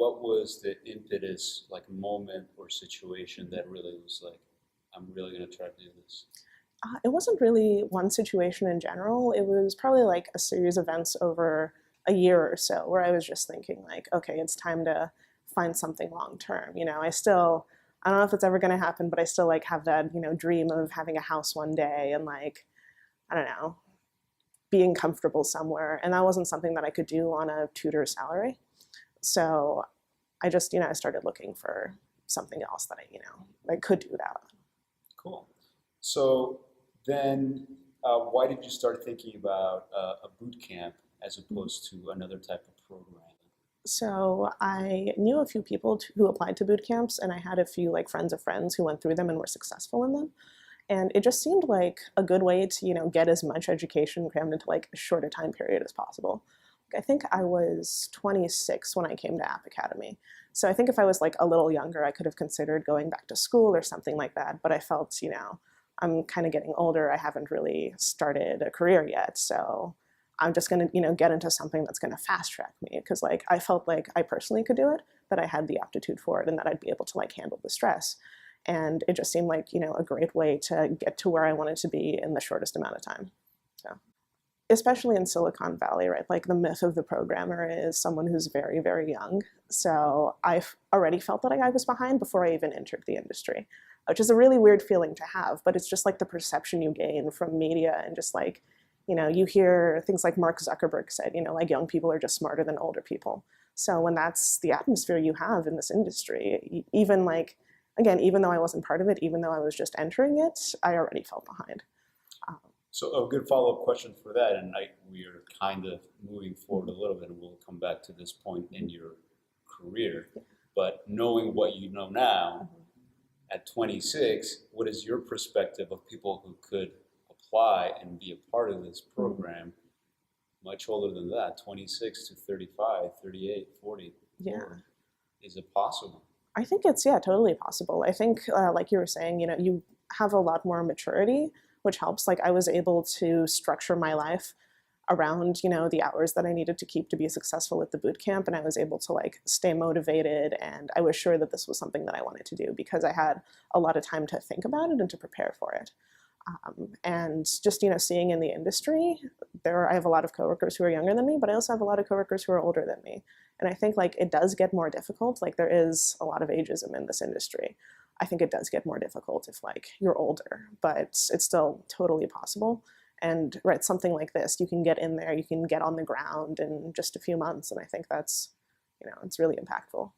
what was the impetus, like moment or situation that really was like, I'm really gonna try to do this? It wasn't really one situation in general. It was probably like a series of events over a year or so where I was just thinking like, okay, it's time to find something long term. I don't know if it's ever going to happen, but I still like have that, dream of having a house one day and like, I don't know, being comfortable somewhere. And that wasn't something that I could do on a tutor salary. So I just, I started looking for something else that I could do that. Cool. So then, why did you start thinking about a boot camp as opposed to another type of program? So I knew a few people who applied to boot camps, and I had a few like friends of friends who went through them and were successful in them. And it just seemed like a good way to, get as much education crammed into like a shorter time period as possible. I think I was 26 when I came to App Academy. So I think if I was like a little younger, I could have considered going back to school or something like that. But I felt, I'm kind of getting older. I haven't really started a career yet. So I'm just going to, get into something that's going to fast track me. Because like I felt like I personally could do it, that I had the aptitude for it and that I'd be able to like handle the stress. And it just seemed like, a great way to get to where I wanted to be in the shortest amount of time. So, especially in Silicon Valley, right? Like the myth of the programmer is someone who's very, very young. So I've already felt that I was behind before I even entered the industry, which is a really weird feeling to have, but it's just like the perception you gain from media and just like, you hear things like Mark Zuckerberg said, like young people are just smarter than older people. So when that's the atmosphere you have in this industry, even like, again, even though I wasn't part of it, even though I was just entering it, I already felt behind. So a good follow-up question for that, and we are kind of moving forward a little bit, and we'll come back to this point in your career. But knowing what you know now, at 26, what is your perspective of people who could apply and be a part of this program much older than that, 26 to 35, 38, 40? Yeah. Is it possible? I think it's, yeah, totally possible. I think, like you were saying, you have a lot more maturity, which helps. Like I was able to structure my life around, the hours that I needed to keep to be successful at the boot camp. And I was able to like stay motivated. And I was sure that this was something that I wanted to do because I had a lot of time to think about it and to prepare for it. And just, seeing in the industry, I have a lot of coworkers who are younger than me, but I also have a lot of coworkers who are older than me. And I think like it does get more difficult. Like there is a lot of ageism in this industry. I think it does get more difficult if like you're older, but it's still totally possible. And right, something like this, you can get in there, you can get on the ground in just a few months. And I think that's, it's really impactful.